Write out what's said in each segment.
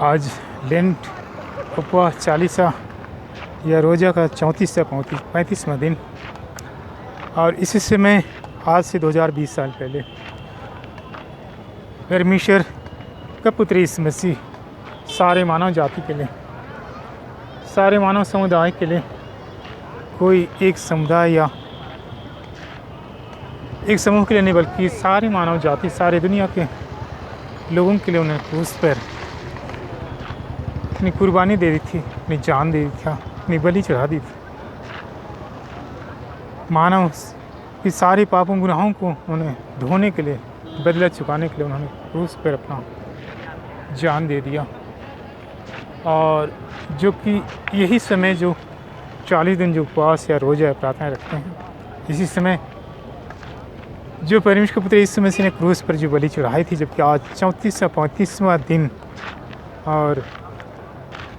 आज लेंट उपवास 40 या रोज़ा का 34 से 35वां दिन। और इसी समय आज से 2020 साल पहले परमेश्वर का पुत्र यीशु मसीह सारे मानव जाति के लिए, सारे मानव समुदाय के लिए, कोई एक समुदाय या एक समूह के लिए नहीं बल्कि सारे मानव जाति, सारे दुनिया के लोगों के लिए उन्हें क्रूस पर अपनी कुर्बानी दे दी थी, अपनी जान दे दी थी, अपनी बलि चढ़ा दी थी। मानव की सारे पापों गुनाहों को उन्हें धोने के लिए, बदला चुकाने के लिए उन्होंने क्रूस पर अपना जान दे दिया। और जो कि यही समय जो 40 दिन जो उपवास या रोज़ा या प्रार्थनाएं रखते हैं, इसी समय जो परमेश्वर के पुत्र यीशु मसीह ने क्रूस पर जो बलि चढ़ाई थी, जबकि आज 34 से 35वां दिन। और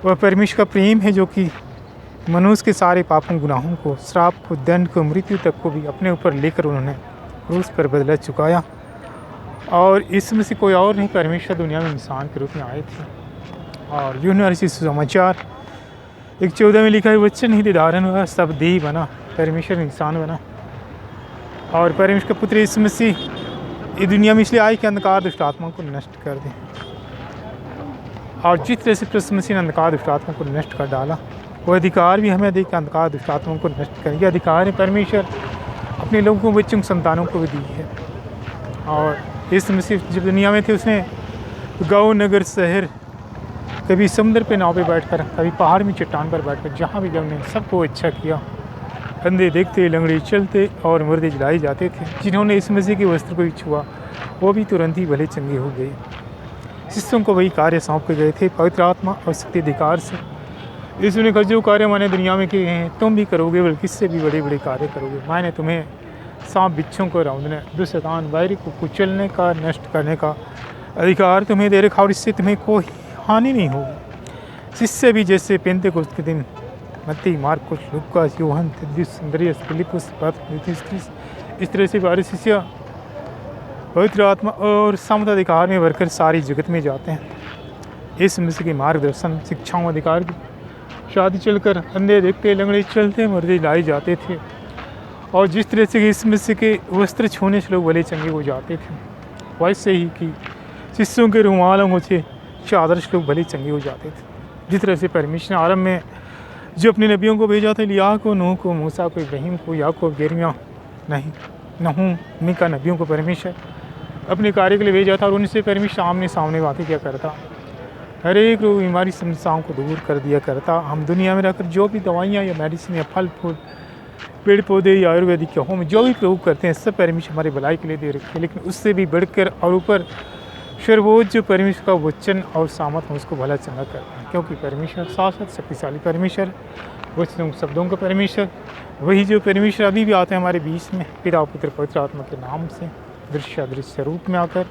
वह परमेश्वर का प्रेम है जो कि मनुष्य के सारे पापों गुनाहों को, श्राप को, दंड को, मृत्यु तक को भी अपने ऊपर लेकर उन्होंने क्रूस पर बदला चुकाया। और इसमें से कोई और नहीं, परमेश्वर दुनिया में इंसान के रूप में आए थे। और यूहन्ना सुसमाचार 1:14 में लिखा है, वचन ही धारण हुआ, सब देह बना, परमेश्वर इंसान बना। और परमेश्वर का पुत्र यीशु मसीह इस दुनिया में इसलिए आए कि अंधकार दुष्ट आत्मा को नष्ट कर दें। और जिस तरह से कृष्ण मसीह ने अंधकार दुष्ट आत्मा को नष्ट कर डाला, वो अधिकार भी हमें दे कि अंधकार दुष्ट आत्मा को नष्ट करें। यह अधिकार है परमेश्वर अपने लोगों को, बच्चों, संतानों को भी दी है। और यीशु मसीह जब दुनिया में थे, उसने गाँव, नगर, शहर, कभी समुद्र पे नाव पे बैठकर, कभी पहाड़ में चट्टान पर बैठकर, जहाँ भी जब ने सबको अच्छा किया। अंधे देखते, लंगड़े चलते और मुर्दे जलाए जाते थे। जिन्होंने यीशु मसीह के वस्त्र को भी छुआ, वो भी तुरंत ही भले चंगे हो गए। शिष्यों को वही कार्य सौंपे गए थे पवित्र आत्मा और शक्ति अधिकार से। यीशु ने कहा, जो कार्य मैंने दुनिया में किए हैं तुम भी करोगे, बल्कि इससे भी बड़े बड़े कार्य करोगे। मैंने तुम्हें सांप बिच्छों को रौंदने, दुष्ट शैतान वैरी को कुचलने का, नष्ट करने का अधिकार तुम्हें दे रखा, और इससे तुम्हें कोई हानि नहीं होगी। शिष्य भी जैसे पेंतेकोस्त के दिन मत्ती, मार्कुस, लूका, यूहन्ना, तद्दुस, अंद्रियास, फिलिप्पुस, इस तरह से बारह शिष्य पवित्र आत्मा और समता अधिकार में भरकर सारी जगत में जाते हैं। इस मसीह के मार्गदर्शन, शिक्षाओं, अधिकार की शादी चलकर अंधे देखते, लंगड़े चलते, मुर्दे लाई जाते थे। और जिस तरह से इस मसीह के वस्त्र छूने से लोग भले चंगे हो जाते थे, वैसे ही कि शिष्यों के रुमालों से चादर से लोग भले चंगे हो जाते थे। जिस तरह से परमेश्वर ने आरंभ में जो अपने नबियों को भेजा था, लिया को, नूह को, मूसा को, इब्राहिम को, याकूब, यिर्मयाह, नहूम, मीका नबियों को परमेश्वर अपने कार्य के लिए भेजा था। और उनसे परमेश्वर आमने सामने बातें क्या करता, हर एक रोग, बीमारी, समस्याओं को दूर कर दिया करता। हम दुनिया में रहकर जो भी दवाइयाँ या मेडिसिन या फल फूल, पेड़ पौधे या आयुर्वेदिक या होम जो भी प्रयोग करते हैं, सब परमेश्वर हमारी भलाई के लिए दे रखे हैं। लेकिन उससे भी बढ़कर और ऊपर सर्वोच्च जो परमेश्वर का वचन और सामर्थ हम उसको भला चंगा करते हैं, क्योंकि परमेश्वर शाश्वत शक्तिशाली परमेश्वर, वचनों शब्दों का परमेश्वर, वही जो परमेश्वर अभी भी आते हैं हमारे बीच में, पिता, पुत्र, पवित्र आत्मा के नाम से दृश्य अदृश्य रूप में आकर,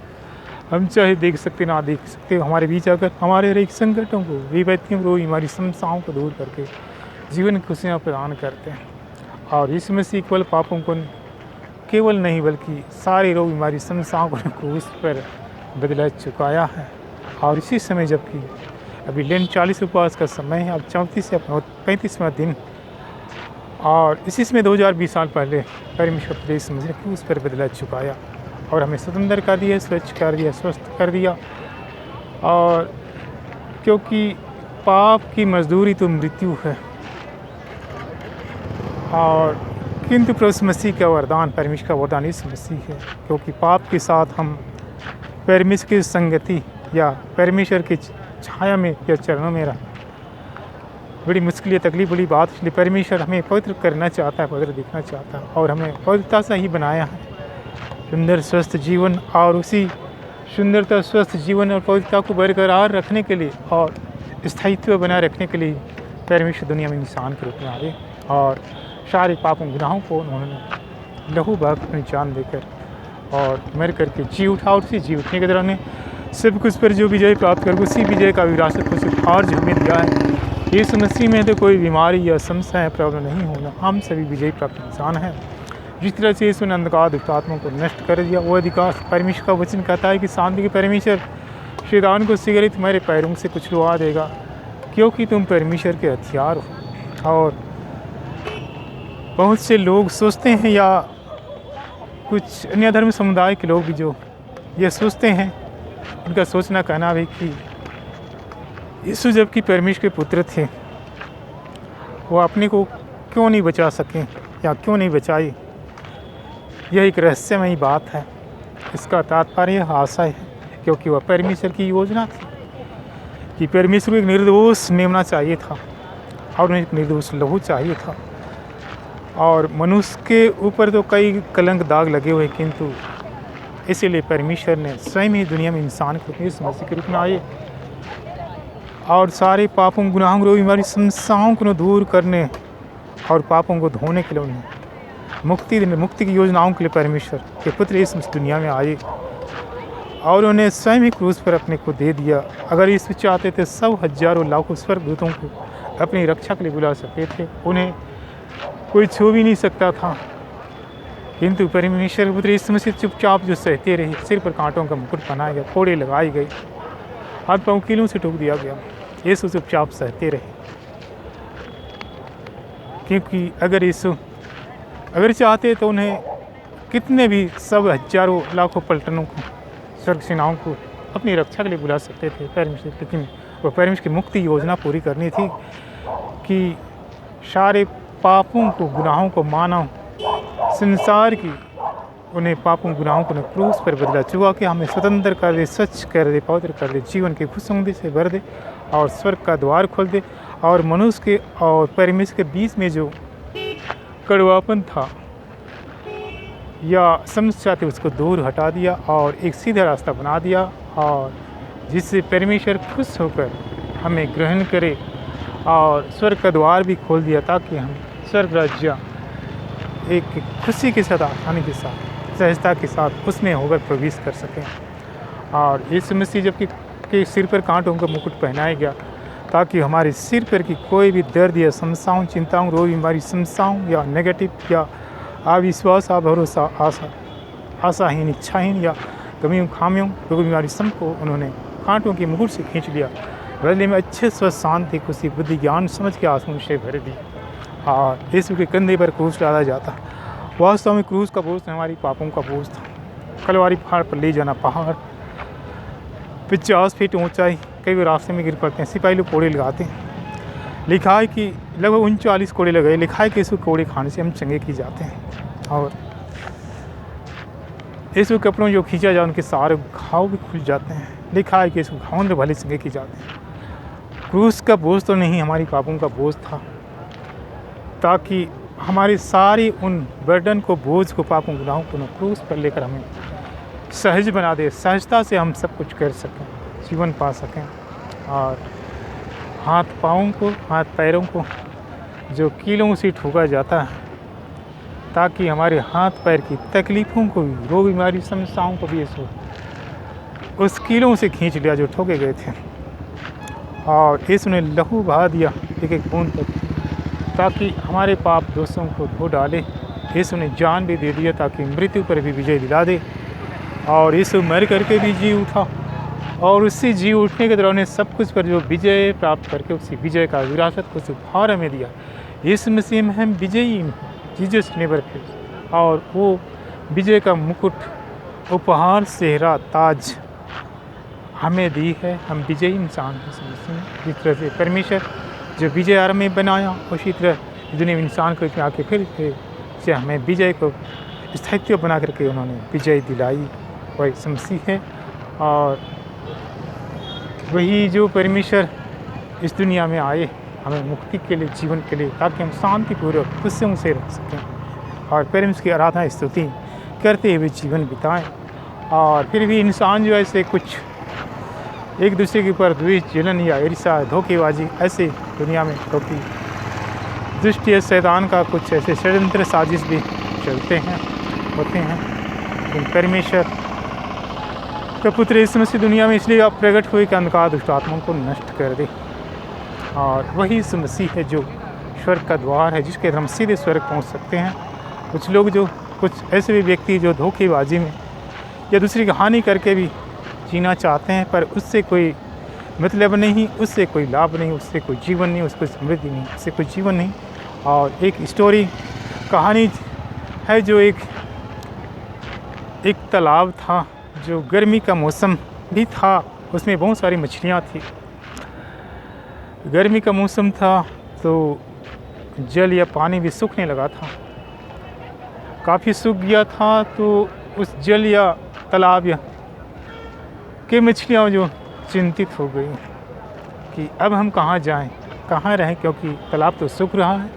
हम चाहे देख सकते ना देख सकते, हमारे बीच आकर हमारे हर एक संकटों को, विपत्तियों को, हमारी समस्याओं को दूर करके जीवन की खुशियाँ प्रदान करते हैं। और इस मसीह केवल पापों को केवल नहीं बल्कि सारे रोग, बीमारी, समस्याओं को उस पर बदला चुकाया है। और इसी समय जबकि अभी लेंट 40 उपवास का समय है, अब 34 से 35वां दिन, और इसी समय 2020 साल पहले परमेश्वर प्रदेश मसीह ने उस पर बदला चुकाया और हमें स्वतंत्र कर दिया, स्वच्छ कर दिया, स्वस्थ कर दिया। और क्योंकि पाप की मजदूरी तो मृत्यु है, और किंतु प्रभु मसीह का वरदान, परमेश्वर का वरदान इस मसीह है। क्योंकि पाप के साथ हम परमेश्वर की संगति या परमेश्वर की छाया में या चरणों में रह, बड़ी मुश्किल, तकलीफ, बड़ी बात। इसलिए परमेश्वर हमें पवित्र करना चाहता है, पवित्र दिखना चाहता है, और हमें पवित्रता से ही बनाया है, सुंदर स्वस्थ जीवन। और उसी सुंदरता, स्वस्थ जीवन और पवित्रता को बरकरार रखने के लिए और स्थायित्व बनाए रखने के लिए परमेश्वर दुनिया में इंसान के रूप में आए, और सारे पापों गुनाहों को उन्होंने लहू बहाकर अपनी जान देकर और मर करके जी उठा, और उसी जी उठने के दौरान सब कुछ पर जो विजय प्राप्त कर, उसी विजय का विरासत को सिर्फ आज हमें दिया है। यीशु मसीह में तो कोई बीमारी या समस्या या प्रॉब्लम नहीं होना, हम सभी विजय प्राप्त इंसान हैं। जिस तरह से यीशु ने अंधकार दुष्ट आत्मा को नष्ट कर दिया, वो अधिकार परमेश्वर का वचन कहता है कि शांति के परमेश्वर शैतान को शीघ्र ही तुम्हारे पैरों से कुचलवा देगा, क्योंकि तुम परमेश्वर के हथियार हो। और बहुत से लोग सोचते हैं, या कुछ अन्य धर्म समुदाय के लोग भी जो ये सोचते हैं, उनका सोचना कहना भी कि यीशु जबकि परमेश्वर के पुत्र थे, वो अपने को क्यों नहीं बचा सकें या क्यों नहीं बचाए। यह एक रहस्यमयी बात है। इसका तात्पर्य आशा है, क्योंकि वह परमेश्वर की योजना थी कि परमेश्वर को एक निर्दोष मेमना चाहिए था और उन्हें एक निर्दोष लहू चाहिए था। और मनुष्य के ऊपर तो कई कलंक दाग लगे हुए, किंतु इसीलिए परमेश्वर ने स्वयं ही दुनिया में इंसान को इस मसीह के रूप में आए और सारे पापों, गुनाहों, रोग, बीमारी, समस्याओं को दूर करने और पापों को धोने के लिए उन्हें मुक्ति की योजनाओं के लिए परमेश्वर के पुत्र इस दुनिया में आए और उन्हें स्वयं ही क्रूस पर अपने को दे दिया। अगर यीशु चाहते थे, सब हजारों लाखों स्वर्गदूतों को अपनी रक्षा के लिए बुला सकते थे, उन्हें कोई छू भी नहीं सकता था, किंतु परमेश्वर के पुत्र यीशु मसीह चुपचाप जो सहते रहे। सिर पर कांटों का मुकुट पहनाया गया, कोड़े लगाई गई, हाथ पाँव कीलों से ठोक दिया गया, यीशु चुपचाप सहते रहे। क्योंकि अगर चाहते तो उन्हें कितने भी सब हजारों लाखों पलटनों को, स्वर्ग सेनाओं को अपनी रक्षा के लिए बुला सकते थे परमेश्वर, लेकिन वो परमेश्वर की मुक्ति योजना पूरी करनी थी कि सारे पापों को, गुनाहों को मानव संसार की उन्हें पापों, गुनाहों को क्रूस पर बदला चुका के हमें स्वतंत्र कर दे, स्वच्छ कर दे, पवित्र कर दे, जीवन के खुशनुदी से भर दे और स्वर्ग का द्वार खोल दे और मनुष्य के और परमेश्वर के बीच में जो कड़वापन था या समस्या थी उसको दूर हटा दिया और एक सीधा रास्ता बना दिया, और जिससे परमेश्वर खुश होकर हमें ग्रहण करे और स्वर्ग का द्वार भी खोल दिया, ताकि हम स्वर्ग राज्य एक खुशी के साथ, आसानी के साथ, सहजता के साथ उसमें होकर प्रवेश कर सकें। और यीशु मसीह जबकि के सिर पर कांटों का मुकुट पहनाया गया, ताकि हमारे सिर पर की कोई भी दर्द या समस्याओं, चिंताओं, रोग, बीमारी, समस्याओं या नेगेटिव या अविश्वास, भरोसा, आशाहीन, इच्छाहीन या कमियों, खामियों, रोग, बीमारी सबको उन्होंने कांटों के मुकुट से खींच लिया। बदले में अच्छे, स्वस्थ, शांति, खुशी, बुद्धि, ज्ञान, समझ के आंसुओं से भर दी और यीशु के कंधे पर क्रूस डाला जाता। वास्तव में क्रूस का बोझ हमारी पापों का बोझ था। कलवारी पहाड़ पर ले जाना, पहाड़ 50 फीट ऊंचाई, कई बार रास्ते में गिर पड़ते हैं, सिपाही लोग कोड़े लगाते हैं। लिखा है कि लगभग 39 कोड़े लगाए। लिखा है कि इसको कोड़े खाने से हम चंगे की जाते हैं और इसको कपड़ों जो खींचा जाए उनके सारे घाव भी खुल जाते हैं। लिखा है कि इसको घावों से भले चंगे की जाते हैं। क्रूस का बोझ तो नहीं, हमारी पापों का बोझ था, ताकि हमारी सारी उन बर्डन को, बोझ को, पापों, गुनाहों को क्रूस पर लेकर हमें सहज बना दे। सहजता से हम सब कुछ कर सकें, जीवन पा सकें और हाथ पाँवों को, हाथ पैरों को जो कीलों से ठोका जाता है, ताकि हमारे हाथ पैर की तकलीफ़ों को भी, रोग, बीमारी, समस्याओं को भी उस कीलों से खींच लिया जो ठोके गए थे। और यीशु ने लहू बहा दिया एक एक बूंद तक, ताकि हमारे पाप दोषों को धो डाले। यीशु ने जान भी दे दिया ताकि मृत्यु पर भी विजय दिला दे। और यीशु मर करके भी जी उठा और उससे जी उठने के दौरान सब कुछ पर जो विजय प्राप्त करके उसी विजय का विरासत को उपहार हमें दिया। यीशु मसीह में हम विजयी, जीसस नेवर फेल्स, और वो विजय का मुकुट, उपहार, सेहरा, ताज हमें दी है। हम विजयी इंसान हैं। जिस तरह से परमेश्वर जो विजय आरंभ में बनाया, उसी तरह दुनिया में इंसान को इसमें आके फिर से हमें विजय को स्थायित्व बना करके उन्होंने विजय दिलाई। वही मसीह है और वही जो परमेश्वर इस दुनिया में आए हमें मुक्ति के लिए, जीवन के लिए, ताकि हम शांतिपूर्वक खुशियों से रह सकें और परमेश्वर की आराधना, स्तुति करते हुए जीवन बिताएं। और फिर भी इंसान जो ऐसे कुछ एक दूसरे के ऊपर द्वेष, जलन या ईर्ष्या, धोखेबाजी, ऐसे दुनिया में क्योंकि दुष्ट या शैतान का कुछ ऐसे षड्यंत्र, साजिश भी चलते हैं, होते हैं। लेकिन परमेश्वर का पुत्र यीशु मसीह दुनिया में इसलिए आप प्रकट हुए कि अंधकार दुष्ट आत्माओं को नष्ट कर दे। और वही यीशु मसीह है जो स्वर्ग का द्वार है, जिसके हम सीधे स्वर्ग पहुंच सकते हैं। कुछ लोग जो, कुछ ऐसे भी व्यक्ति जो धोखेबाजी में या दूसरी की हानि करके भी जीना चाहते हैं, पर उससे कोई मतलब नहीं, उससे कोई लाभ नहीं, उससे कोई जीवन नहीं, उसको समृद्धि नहीं, उससे कोई जीवन नहीं। और एक स्टोरी कहानी है जो एक तालाब था, जो गर्मी का मौसम भी था, उसमें बहुत सारी मछलियाँ थी। गर्मी का मौसम था तो जल या पानी भी सूखने लगा था, काफ़ी सूख गया था। तो उस जल या तालाब या के मछलियाँ जो चिंतित हो गई कि अब हम कहाँ जाएं, कहाँ रहें, क्योंकि तालाब तो सूख रहा है,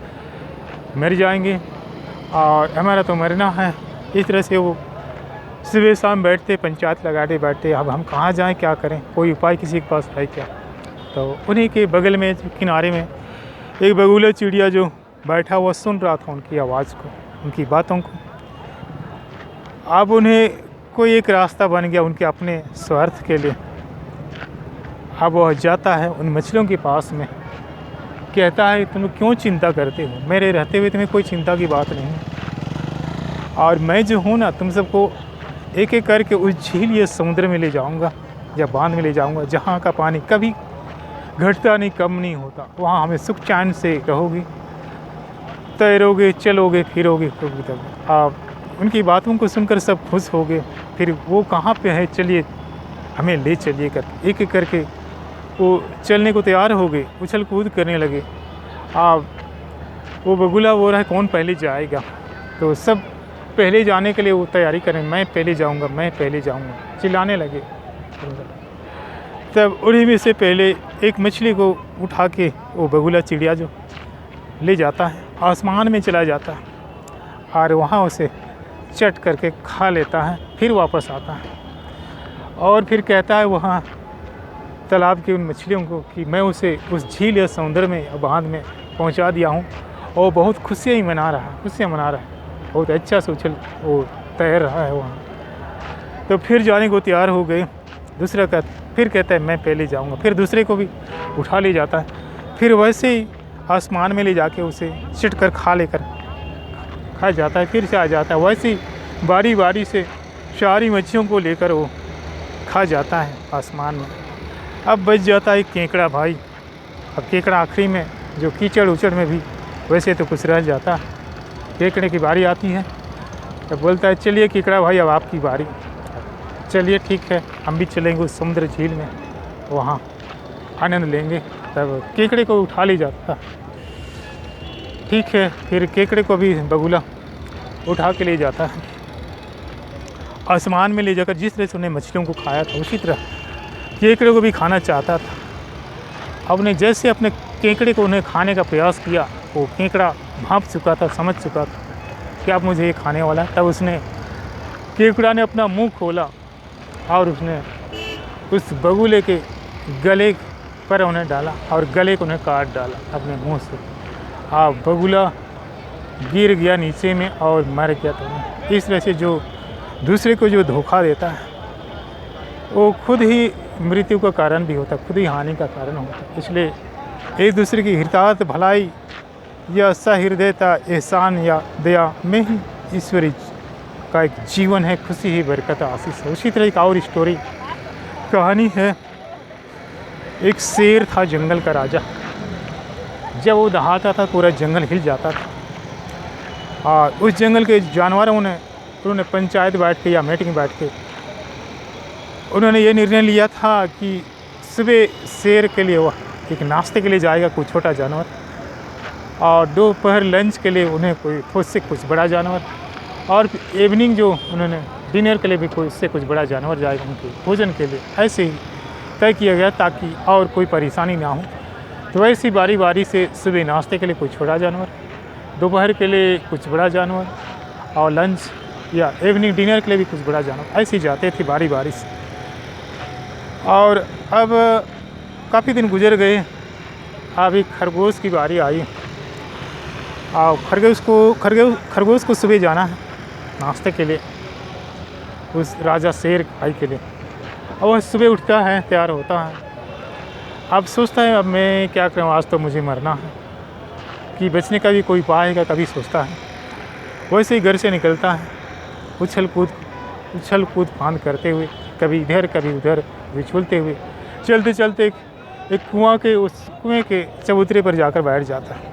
मर जाएंगे और हमारा तो मरना है। इस तरह से वो सुबह शाम बैठते, पंचायत लगाते बैठते, अब हम कहाँ जाएं, क्या करें, कोई उपाय किसी के पास है क्या। तो उन्हीं के बगल में किनारे में एक बगुला चिड़िया जो बैठा हुआ सुन रहा था उनकी आवाज़ को, उनकी बातों को। अब उन्हें कोई एक रास्ता बन गया उनके अपने स्वार्थ के लिए। अब वह जाता है उन मछलियों के पास में, कहता है तुम क्यों चिंता करते हो, मेरे रहते हुए तुम्हें कोई चिंता की बात नहीं, और मैं जो हूँ ना, तुम सबको एक एक करके उस झील या समुद्र में ले जाऊँगा या बांध में ले जाऊँगा, जहाँ का पानी कभी घटता नहीं, कम नहीं होता। वहाँ हमें सुख चैन से रहोगे, तैरोगे, चलोगे, फिरोगे तब। आप उनकी बातों को सुनकर सब खुश हो गए। फिर वो कहाँ पे है, चलिए हमें ले चलिए कर एक एक करके वो चलने को तैयार हो गए, उछल कूद करने लगे। आप वो बगुला बोल रहा है कौन पहले जाएगा, तो सब पहले जाने के लिए वो तैयारी करें, मैं पहले जाऊंगा, मैं पहले जाऊंगा, चिल्लाने लगे। तब उन्हीं में से पहले एक मछली को उठा के वो बगुला चिड़िया जो ले जाता है, आसमान में चला जाता है और वहाँ उसे चट करके खा लेता है। फिर वापस आता है और फिर कहता है वहाँ तालाब की उन मछलियों को कि मैं उसे उस झील या समुद्र में या बांध में पहुँचा दिया हूँ, और बहुत खुशियाँ ही मना रहा है, बहुत अच्छा से उछल वो तैर रहा है वहाँ। तो फिर जाने को तैयार हो गए। दूसरा फिर कहता है मैं पहले जाऊँगा, फिर दूसरे को भी उठा ले जाता है, फिर वैसे ही आसमान में ले जाके उसे चिट कर खा जाता है, फिर से आ जाता है। वैसे ही बारी बारी से सारी मच्छियों को लेकर वो खा जाता है आसमान में। अब बच जाता है केकड़ा भाई। अब केकड़ा आखिरी में जो कीचड़ उचड़ में भी वैसे तो कुछ रह जाता है। केकड़े की बारी आती है, तब बोलता है चलिए केकड़ा भाई अब आपकी बारी, चलिए ठीक है हम भी चलेंगे उस समुद्र झील में, वहाँ आनंद लेंगे। तब केकड़े को उठा ले जाता, ठीक है। फिर केकड़े को भी बगुला उठा के ले जाता है आसमान में ले जाकर। जिस तरह से उन्हें मछलियों को खाया था उसी तरह केकड़े को भी खाना चाहता था। अब ने जैसे अपने केकड़े को उन्हें खाने का प्रयास किया, वो केकड़ा भांप चुका था, समझ चुका था कि अब मुझे ये खाने वाला है। तब उसने केकड़ा ने अपना मुंह खोला और उसने उस बगुले के गले पर उन्हें डाला और गले को उन्हें काट डाला अपने मुंह से। बगुला गिर गया नीचे में और मर गया। तो इस तरह से जो दूसरे को जो धोखा देता है वो खुद ही मृत्यु का कारण भी होता है, खुद ही हानि का कारण होता है। इसलिए एक दूसरे की हितार्थ भलाई या सहृदयता, एहसान या दया में ही ईश्वरी का एक जीवन है, खुशी ही बरकत आशीष है। उसी तरह एक और स्टोरी कहानी है। एक शेर था जंगल का राजा, जब वो दहाता था पूरा जंगल हिल जाता था। और उस जंगल के जानवरों ने उन्होंने पंचायत बैठ के या मीटिंग बैठ के उन्होंने ये निर्णय लिया था कि सुबह शेर के लिए वह एक नाश्ते के लिए जाएगा कोई छोटा जानवर, और दोपहर लंच के लिए उन्हें कोई उससे कुछ बड़ा जानवर, और इवनिंग जो उन्होंने डिनर के लिए भी कोई उससे कुछ बड़ा जानवर जाएगा उनके भोजन के लिए। ऐसे ही तय किया गया ताकि और कोई परेशानी ना हो। तो वैसे बारी बारी से सुबह नाश्ते के लिए कोई छोटा जानवर, दोपहर के लिए कुछ बड़ा जानवर, और लंच या इवनिंग डिनर के लिए भी कुछ बड़ा जानवर, ऐसे ही जाते थे बारी बारी से। और अब काफ़ी दिन गुजर गए। अब एक खरगोश की बारी आई और खरगोश को सुबह जाना है नाश्ते के लिए उस राजा शेर भाई के लिए। और वह सुबह उठता है, तैयार होता है, अब सोचता है अब मैं क्या करूँ, आज तो मुझे मरना है, कि बचने का भी कोई उपाय है, कभी सोचता है। वैसे ही घर से निकलता है उछल कूद फांद करते हुए, कभी इधर कभी उधर झूलते हुए चलते चलते एक कुआं के उस कुएं के चबूतरे पर जाकर बैठ जाता है।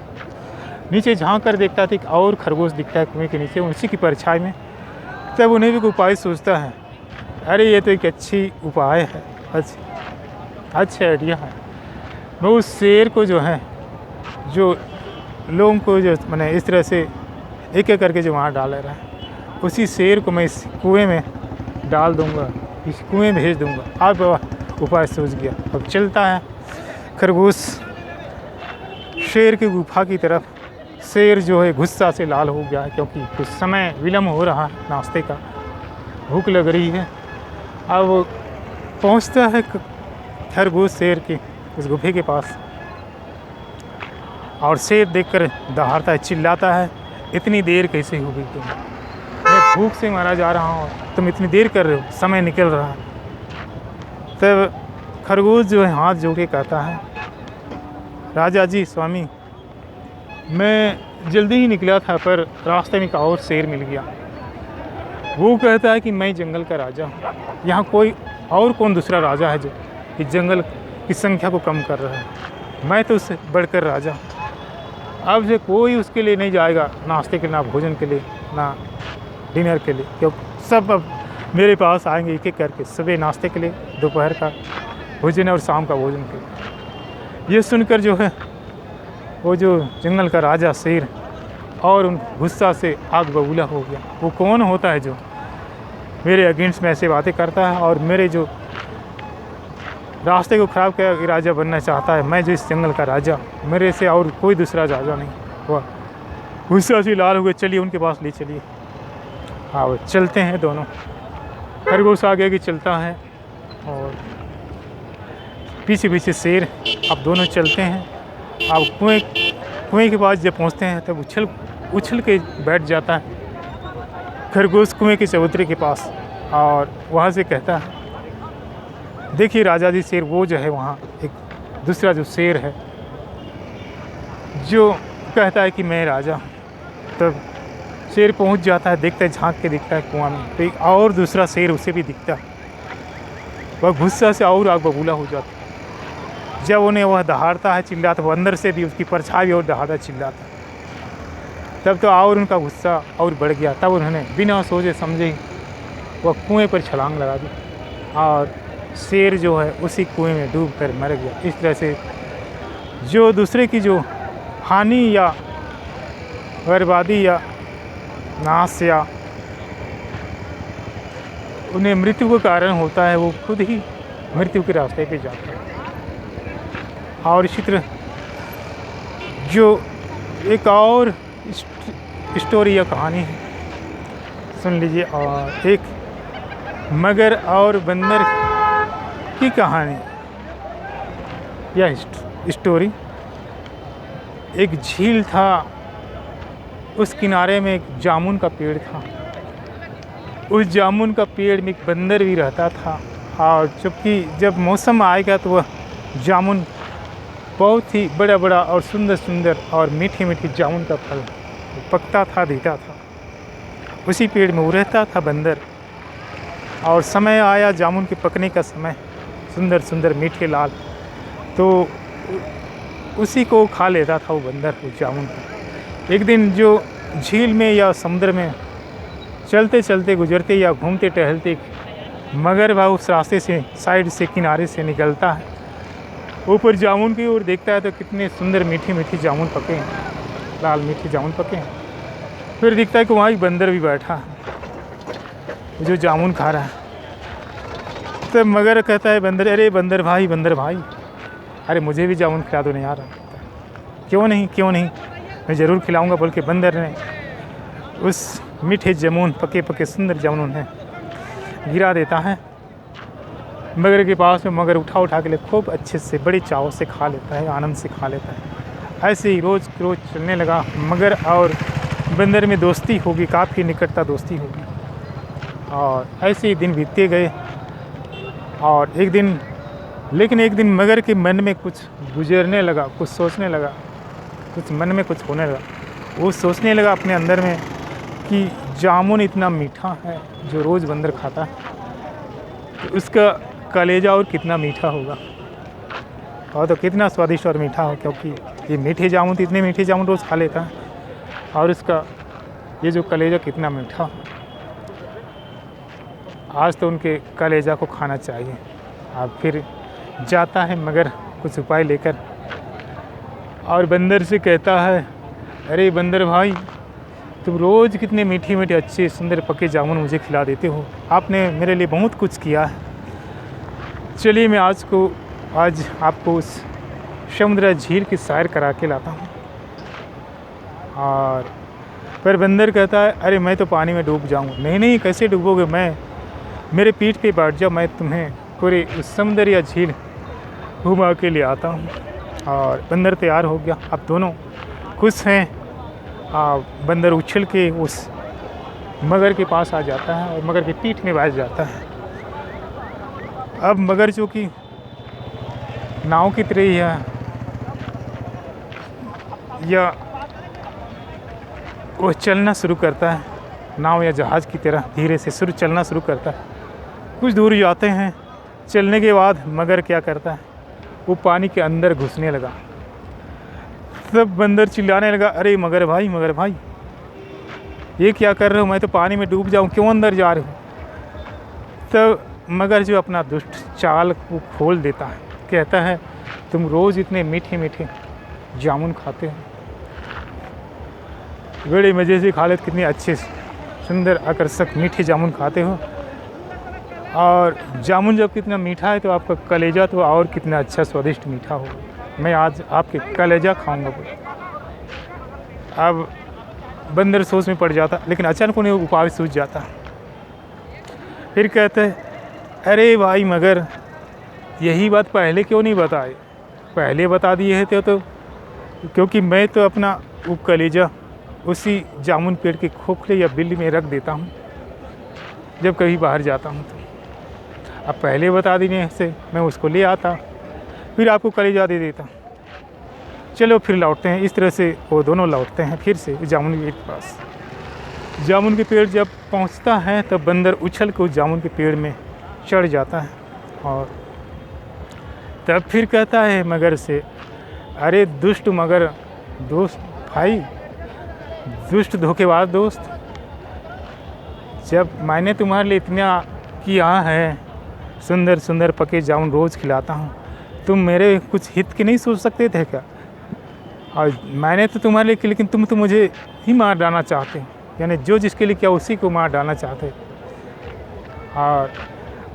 नीचे झांक कर देखता था, एक और खरगोश दिखता है कुएं के नीचे, उसी की परछाई में। तब उन्हें भी कोई उपाय सोचता है, अरे ये तो एक अच्छी उपाय है, अच्छा आइडिया है। मैं उस शेर को जो है, जो लोगों को जो मैंने इस तरह से एक एक करके जो वहाँ डाल रहा है, उसी शेर को मैं इस कुएं में डाल दूंगा, इस कुएं में भेज दूंगा। आप उपाय सोच गया। अब चलता है खरगोश शेर की गुफा की तरफ। शेर जो है गुस्सा से लाल हो गया है, क्योंकि कुछ समय विलम्ब हो रहा है, नाश्ते का भूख लग रही है। अब पहुंचता है खरगोश शेर की उस गुफे के पास, और शेर देखकर दहाड़ता है, चिल्लाता है, इतनी देर कैसे हो गई तुम? मैं भूख से मारा जा रहा हूँ, तुम इतनी देर कर रहे हो, समय निकल रहा है। तब खरगोश जो है हाथ जोड़ के कहता है, राजा जी स्वामी, मैं जल्दी ही निकला था, पर रास्ते में एक और शेर मिल गया। वो कहता है कि मैं जंगल का राजा हूँ, यहाँ कोई और कौन दूसरा राजा है जो इस जंगल की संख्या को कम कर रहा है? मैं तो उससे बढ़कर राजा हूँ। अब से कोई उसके लिए नहीं जाएगा नाश्ते के लिए, ना भोजन के लिए, ना डिनर के लिए, क्योंकि सब अब मेरे पास आएंगे एक एक करके, सुबह नाश्ते के लिए, दोपहर का भोजन और शाम का भोजन के लिए। ये सुनकर जो है वो जो जंगल का राजा शेर और उन गुस्सा से आग बबूला हो गया। वो कौन होता है जो मेरे अगेंस्ट में ऐसे बातें करता है और मेरे जो रास्ते को ख़राब कर राजा बनना चाहता है? मैं जो इस जंगल का राजा, मेरे से और कोई दूसरा राजा नहीं हुआ। गुस्सा से लाल हुए, चलिए उनके पास ले चलिए। हाँ, वो चलते हैं दोनों। खरगोश आगे आगे चलता है और पीछे पीछे शेर। अब दोनों चलते हैं। अब कुएं के पास जब पहुंचते हैं तब उछल के बैठ जाता है खरगोश कुएं के चबूतरे के पास, और वहाँ से कहता है, देखिए राजा जी शेर, वो जो है वहाँ एक दूसरा जो शेर है जो कहता है कि मैं राजा। तब शेर पहुँच जाता है, देखता है, झांक के दिखता है कुआं में, तो एक और दूसरा शेर उसे भी दिखता है। वह गुस्सा से और आग बबूला हो जाता है। जब उन्हें वह दहाड़ता है, चिल्लाता, वो अंदर से भी उसकी परछाई भी और दहाड़ता चिल्लाता। तब तो और उनका गुस्सा और बढ़ गया। तब उन्होंने बिना सोचे समझे ही वह कुएं पर छलांग लगा दी, और शेर जो है उसी कुएं में डूब कर मर गया। इस तरह से जो दूसरे की जो हानि या बर्बादी या नाश या उन्हें मृत्यु का कारण होता है, वो खुद ही मृत्यु के रास्ते पे जाता है। और इसी तरह जो एक और स्टोरी या कहानी है, सुन लीजिए। और एक मगर और बंदर की कहानी या स्टोरी। एक झील था, उस किनारे में एक जामुन का पेड़ था। उस जामुन का पेड़ में एक बंदर भी रहता था, और जबकि जब मौसम आएगा तो वह जामुन बहुत ही बड़ा बड़ा और सुंदर सुंदर और मीठी मीठी जामुन का फल पकता था, देता था। उसी पेड़ में वो रहता था बंदर, और समय आया जामुन के पकने का समय, सुंदर सुंदर मीठे लाल, तो उसी को खा लेता था वो बंदर, उस जामुन को। एक दिन जो झील में या समुद्र में चलते चलते गुजरते या घूमते टहलते मगर वह उस रास्ते से साइड से किनारे से निकलता है, ऊपर जामुन की ओर देखता है तो कितने सुंदर मीठी मीठी जामुन पके हैं, लाल मीठी जामुन पके हैं। फिर दिखता है कि वहाँ एक बंदर भी बैठा है जो जामुन खा रहा है। तो मगर कहता है बंदर, अरे बंदर भाई, अरे मुझे भी जामुन खिला दो नहीं यार। क्यों नहीं, मैं ज़रूर खिलाऊंगा, बोल के बंदर ने उस मीठे जामुन, पके पके सुंदर जामुन उन्हें गिरा देता है मगर के पास में। मगर उठा के लिए खूब अच्छे से बड़े चाव से खा लेता है, आनंद से खा लेता है। ऐसे ही रोज़ चलने लगा। मगर और बंदर में दोस्ती होगी, काफ़ी निकटता दोस्ती होगी, और ऐसे ही दिन बीतते गए। और एक दिन मगर के मन में कुछ गुजरने लगा, कुछ सोचने लगा, कुछ मन में कुछ होने लगा। वो सोचने लगा अपने अंदर में कि जामुन इतना मीठा है जो रोज़ बंदर खाता है, तो उसका कलेजा और कितना मीठा होगा, और तो कितना स्वादिष्ट और मीठा हो, क्योंकि ये मीठे जामुन तो इतने मीठे जामुन रोज़ खा लेता है, और इसका ये जो कलेजा कितना मीठा। आज तो उनके कलेजा को खाना चाहिए। अब फिर जाता है मगर कुछ उपाय लेकर, और बंदर से कहता है, अरे बंदर भाई, तुम रोज़ कितने मीठे मीठे अच्छे सुंदर पके जामुन मुझे खिला देते हो, आपने मेरे लिए बहुत कुछ किया है। चलिए मैं आज आपको उस समुद्र झील की सैर करा के लाता हूँ। और पर बंदर कहता है, अरे मैं तो पानी में डूब जाऊँगा। नहीं नहीं, कैसे डूबोगे, मैं मेरे पीठ पे बैठ जाओ, मैं तुम्हें पूरे उस समुद्र या झील घुमा के ले आता हूँ। और बंदर तैयार हो गया। अब दोनों खुश हैं। बंदर उछल के उस मगर के पास आ जाता है और मगर की पीठ में बैठ जाता है। अब मगर जो कि नाव की तरह ही है, या वो चलना शुरू करता है, नाव या जहाज़ की तरह धीरे से चलना शुरू करता है। कुछ दूर जाते हैं, चलने के बाद मगर क्या करता है, वो पानी के अंदर घुसने लगा। तब बंदर चिल्लाने लगा, अरे मगर भाई, ये क्या कर रहे हो, मैं तो पानी में डूब जाऊँ, क्यों अंदर जा रहे हो। तब मगर जो अपना दुष्ट चाल को खोल देता है, कहता है, तुम रोज़ इतने मीठे मीठे जामुन खाते हो, बड़े मज़े से खा लेते, कितने अच्छे सुंदर आकर्षक मीठे जामुन खाते हो, और जामुन जब कितना मीठा है तो आपका कलेजा तो और कितना अच्छा स्वादिष्ट मीठा हो। मैं आज आपके कलेजा खाऊंगा। अब बंदर सोच में पड़ जाता, लेकिन अचानक उन्हें उपाय सूझ जाता। फिर कहते हैं, अरे भाई मगर, यही बात पहले क्यों नहीं बताए, पहले बता दिए है तो क्योंकि मैं तो अपना वो कलेजा उसी जामुन पेड़ के खोखले या बिल्ली में रख देता हूँ जब कभी बाहर जाता हूँ। तो अब पहले बता देने से मैं उसको ले आता, फिर आपको कलेजा दे देता। चलो फिर लौटते हैं। इस तरह से वो दोनों लौटते हैं फिर से जामुन के पेड़ के पास। जामुन के पेड़ जब पहुंचता है तब बंदर उछल कर जामुन के पेड़ में चढ़ जाता है, और तब फिर कहता है मगर से, अरे दुष्ट मगर दोस्त भाई, दुष्ट धोखेबाज दोस्त, जब मैंने तुम्हारे लिए इतना किया है, सुंदर सुंदर पके जामुन रोज़ खिलाता हूँ, तुम मेरे कुछ हित के नहीं सोच सकते थे क्या। और मैंने तो तुम्हारे लिए, लेकिन तुम तो मुझे ही मार डालना चाहते हो, यानी जो जिसके लिए किया उसी को मार डालना चाहते।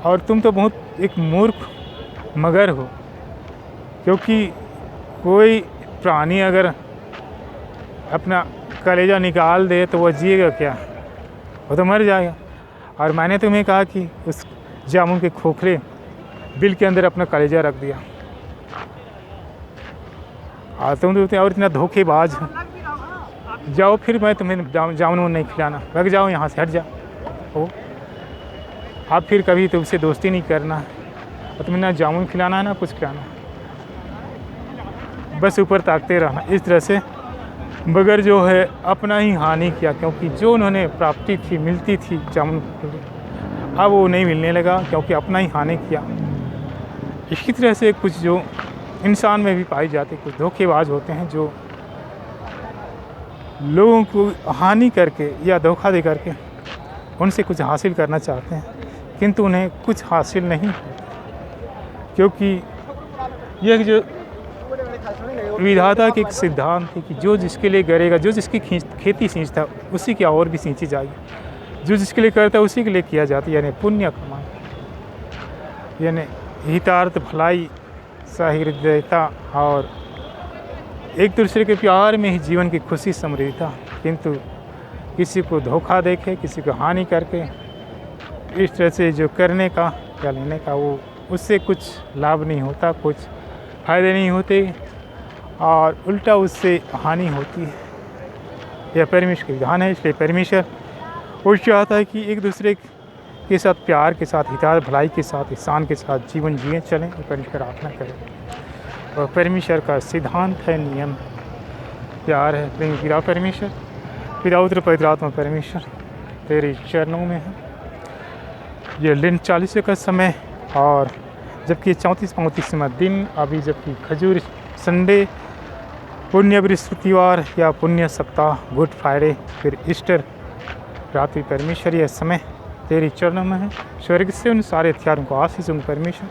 और तुम तो बहुत एक मूर्ख मगर हो, क्योंकि कोई प्राणी अगर अपना कलेजा निकाल दे तो वह जिएगा क्या, वो तो मर जाएगा। और मैंने तुम्हें कहा कि उस जामुन के खोखले बिल के अंदर अपना कलेजा रख दिया, और तुम तो और इतना धोखेबाज हो। जाओ फिर, मैं तुम्हें जामुन नहीं खिलाना, लग जाओ यहाँ से, हट जाओ। आप फिर कभी तुमसे दोस्ती नहीं करना, और तुम्हें ना जामुन खिलाना है ना कुछ खिलाना, बस ऊपर ताकते रहना। इस तरह से मगर जो है अपना ही हानि किया, क्योंकि जो उन्होंने प्राप्ति थी, मिलती थी जामुन, अब वो नहीं मिलने लगा, क्योंकि अपना ही हानि किया। इसी तरह से कुछ जो इंसान में भी पाई जाती, कुछ धोखेबाज होते हैं जो लोगों को हानि करके या धोखा दे करके उनसे कुछ हासिल करना चाहते हैं, किंतु उन्हें कुछ हासिल नहीं, क्योंकि यह जो विधाता के एक सिद्धांत है कि जो जिसके लिए करेगा, जो जिसकी खेती सींचता उसी की और भी सींची जाएगी, जो जिसके लिए करता है उसी के लिए किया जाता है, यानी पुण्य कमाना, यानी हितार्थ, भलाई, सहृदयता और एक दूसरे के प्यार में ही जीवन की खुशी समृद्धता। किंतु किसी को धोखा देके, किसी को हानि करके, इस तरह से जो करने का या लेने का, वो उससे कुछ लाभ नहीं होता, कुछ फ़ायदे नहीं होते, और उल्टा उससे हानि होती है। यह परमेश्वर का विधान है। इसलिए परमेश्वर वो चाहता है कि एक दूसरे के साथ प्यार के साथ, हितार्थ, भलाई के साथ, एहसान के साथ जीवन जिए चलें, और परमेश्वर प्रार्थना करें। और परमेश्वर का सिद्धांत है, नियम प्यार है। प्रेम पिता परमेश्वर, पिता पुत्र पवित्र आत्मा परमेश्वर तेरे चरणों में है। ये लिन 40 का समय, और जबकि 34-35वां दिन, अभी जबकि खजूर संडे, पुण्य बृहस्पतिवार या पुण्य सप्ताह, गुड फ्राइडे, फिर ईस्टर रात्रि परमेश्वर यह समय तेरी चरणों में है। स्वर्ग से उन सारे हथियारों को आशीष उन परमेश्वर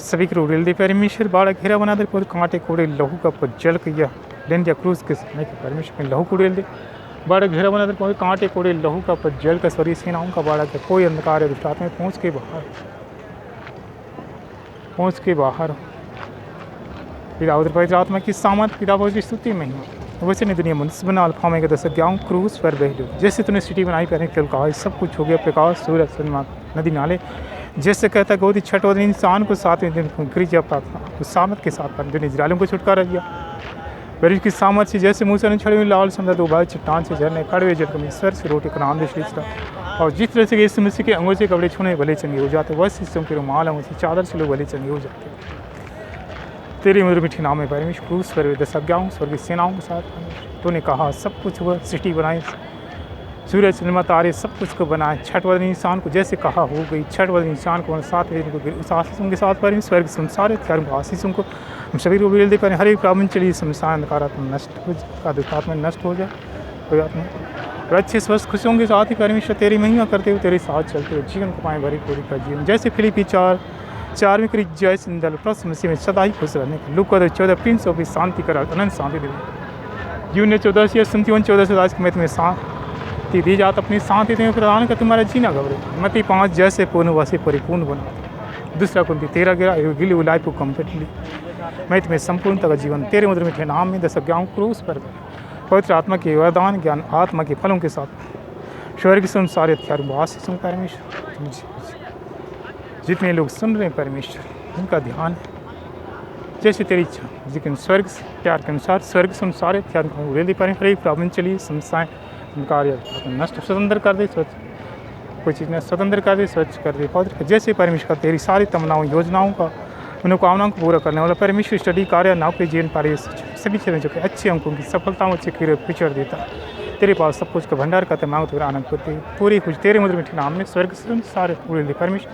सभी को उड़ेल दे परमेश्वर। बाड़ा घेरा बना दे पूरे कांटे कोड़े लहू का पर जल किया लेन या क्रूस के समय के परमेश्वर में लहू को उड़ेल दे। बाड़ा घेरा बना दे पूरे कांटे कोड़े लहू का पर जल का स्वर्गीय सेनाओं का बाड़ा के कोई अंधकार है दुष्ट आत्मा पहुँच के बाहर पिता उधर पवित्र आत्मा की सामर्थ पिता की स्तुति में वैसे नहीं दुनिया मनुष्य बना अल्फा में दस ज्ञान क्रूस पर बह लो। जैसे तूने सिटी बनाई पहले कल कहा सब कुछ हो गया, प्रकाश सूरज चंद्रमा नदी नाले, जैसे कहता गोदी छठवें दिन इंसान को 7वें दिन गिर जा प्रार्थना उस सामर्थ के साथ पर इजराइलियों को छुटकारा दिया। बारिश की सामर्थ से जैसे मूसा ने छड़ी हुई लाल समुद्र 2 भाई चट्टान से झरने कड़वे जल को ईश्वर से रोटी का नाम देश और जिस तरह से यीशु मसीह के अंगों से कपड़े छूने भले चंगे हो जाते, वह सिस्टम के रुमाल अंगों से चादर से लोग भले चंगे हो जाते। तेरी मधुर मीठी नाम में परमेश्वर क्रूस पर दस आज्ञाओं स्वर्गीय सेनाओं के साथ तूने कहा सब कुछ हुआ, सृष्टि बनाई, सूरज चंद्रमा तारे सब कुछ को बनाए। छठवां दिन इंसान को जैसे कहा हो गई, छठवां दिन इंसान को 7वें दिन को उस आशीषों के साथ पर स्वर्ग संसार हथियारों को आशीषों को हम सभी को बिल दे पर हर एक प्रावण चलिए संसार अंधकारात्मा नष्ट हो जाए, दुष्टात्मा नष्ट हो जाए, कोई बात नहीं। और अच्छे स्वस्थ खुशियों के साथ ही परमेश्वर तेरी महिमा करते हुए तेरे साथ चलते हुए जीवन को पाएँ भरी पूरी का जीवन। जैसे फिलिपी 4 में करी जय सिंदल प्लस मसीह में सदा ही खुश रहने का लुक 14 प्रिंस ऑफ शांति करा अनंत शांति दे। यूं ने 14 से 14 से आज में तुम्हें शांति दी जात अपनी शांति तुम्हें प्रदान कर तुम्हारा जीना घबरे। मती 5 जैसे पूर्णवासी परिपूर्ण बना। दूसरा कुंती 13 गिली लाइफ को कम्प्लीटली मैं तुम्हें संपूर्णता का जीवन तेरे मधुर मीठे नाम में 10 ज्ञान क्रूस पर पवित्र आत्मा के वरदान ज्ञान आत्मा के फलों के साथ स्वर्ग से उन सारे हथियारों आशीषों परमेश्वर जितने लोग सुन रहे हैं परमेश्वर उनका ध्यान है जैसे तेरी इच्छा लेकिन स्वर्ग से प्यार के अनुसार स्वर्ग से उन सारे हथियारों को उड़ेल दे पाए। हर एक प्रॉब्लम चलिए समस्याएँ कार्य नष्ट स्वतंत्र कर दे, स्वच्छ कोई चीज़ ने स्वतंत्र कर दे, स्वच्छ कर दे पवित्र जैसे परमेश्वर का तेरी सारी तमन्नाओं योजनाओं का मनोकामनाओं को पूरा करने वाला परमेश्वर स्टडी कार्य नौकरी जीवन पारिश सभी चीज़ें जो कि अच्छे अंकों की सफलताओं अच्छे पिछड़ देता तेरे पास सब कुछ का भंडार करते मांग तेरा आनंद करते पूरी कुछ तेरे मधुर मीठे नाम में स्वर्ग से सारे उड़ेल दे परमेश्वर।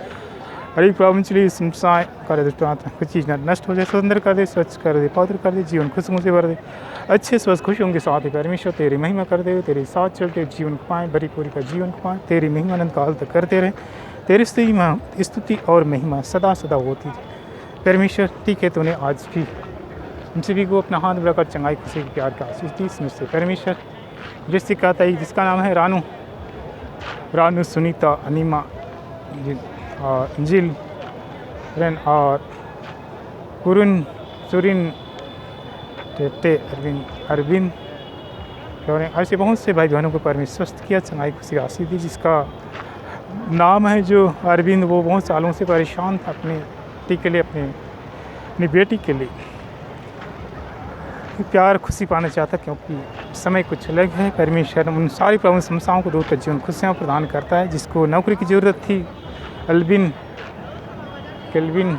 हर एक प्रॉब्लम चलिए समस्याएँ कार्य दुष्टात्मा कुछ चीज़ नष्ट हो जाए, स्वतंत्र कर दे, स्वच्छ कर दे, पवित्र कर दे, जीवन खुशियों से भर दे, अच्छे स्वस्थ खुशियों के साथ ही परमेश्वर तेरी महिमा कर दे, तेरे साथ चलते जीवन को पाएँ, भरी पूरी का जीवन को पाएँ, तेरी महिमा अनंत काल तक करते रहें, तेरी स्तुति और महिमा सदा सदा होती है परमेश्वर। ठीक है तूने आज भी हम सभी को अपना हाथ बढ़ाकर चंगाई खुशी प्यार का आशीष दी समझते परमेश्वर। जिससे कहता है जिसका नाम है रानू सुनीता अनीमा और जिल रन और कुरुन सुरिन टेटे अरविंद ऐसे बहुत से भाई बहनों को परमेश्वर स्वस्थ किया चंगाई खुशी आशीष दी। जिसका नाम है जो अरविंद वो बहुत सालों से परेशान था अपने बेटी के लिए अपनी बेटी के लिए प्यार खुशी पाना चाहता क्योंकि समय कुछ अलग है। परमेश्वर उन सारी प्रॉब्लम समस्याओं को दूर कर जीवन खुशियाँ प्रदान करता है। जिसको नौकरी की ज़रूरत थी केल्विन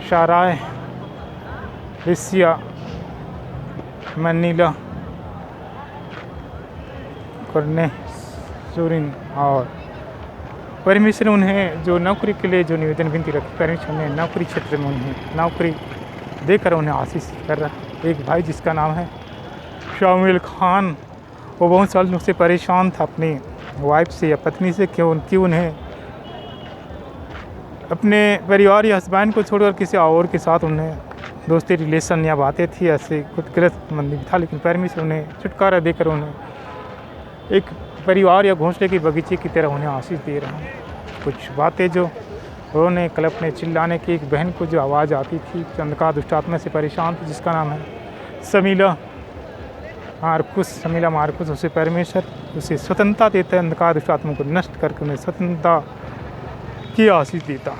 शाराय लिसिया मनीला करने सूरिन और परमेश्वर उन्हें जो नौकरी के लिए जो निवेदन विनती रखी परमेश्वर ने नौकरी क्षेत्र में उन्हें नौकरी देकर उन्हें आशीष कर रहा है। एक भाई जिसका नाम है शामिल खान वो बहुत सालों से परेशान था अपनी वाइफ से या पत्नी से क्योंकि उन्हें अपने परिवार या हस्बैंड को छोड़कर किसी और के साथ उन्हें दोस्ती रिलेशन या बातें थी ऐसे कुछ गलत मंदिर था। लेकिन परमेश्वर उन्हें छुटकारा देकर उन्हें एक परिवार या घोंसले के बगीचे की तरह उन्हें आशीष दे रहा है। कुछ बातें जो उन्होंने कल्पने चिल्लाने की एक बहन को जो आवाज़ आती थी अंधकार दुष्टात्मा से परेशान थी जिसका नाम है समीला मार्कुस उसे परमेश्वर उसे स्वतंत्रता देता है अंधकार दुष्टात्मा को नष्ट करके उन्हें स्वतंत्रता की आशीष देता।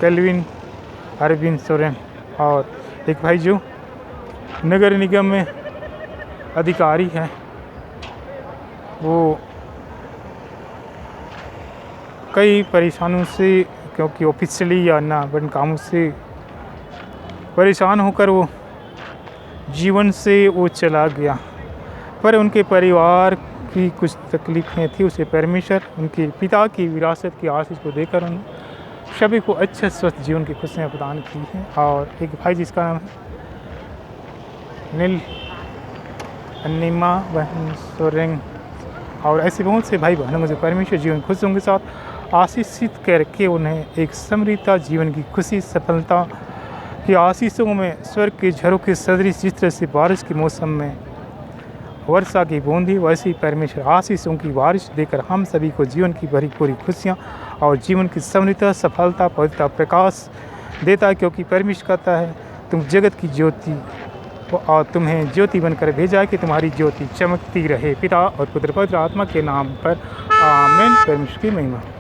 केल्विन अरविंद सोरेन और एक भाई जो नगर निगम में अधिकारी है वो कई परेशानियों से क्योंकि ऑफिशियली या ना बन कामों से परेशान होकर वो जीवन से वो चला गया पर उनके परिवार की कुछ तकलीफ़ें थी, उसे परमेश्वर उनके पिता की विरासत की आशीष को देकर उन सभी को अच्छे स्वस्थ जीवन की खुशियाँ प्रदान की हैं। और एक भाई जिसका नाम है नील अन्निमा बहन सोरेंग, और ऐसे बहुत से भाई बहनों मुझे परमेश्वर जीवन खुशियों के साथ आशीषित करके उन्हें एक समृद्ध जीवन की खुशी सफलता की आशीषों में स्वर्ग के झरोखे सदृश, जिस तरह से बारिश के मौसम में वर्षा की बूंदी, वैसे ही परमेश्वर आशीषों की बारिश देकर हम सभी को जीवन की भरी पूरी खुशियाँ और जीवन की समृद्धता, सफलता, पवित्रता, प्रकाश देता है। क्योंकि परमेश्वर कहता है तुम जगत की ज्योति और तुम्हें ज्योति बनकर भेजा है कि तुम्हारी ज्योति चमकती रहे। पिता और पुत्र पवित्र आत्मा के नाम पर आमीन। परमेश्वर की महिमा।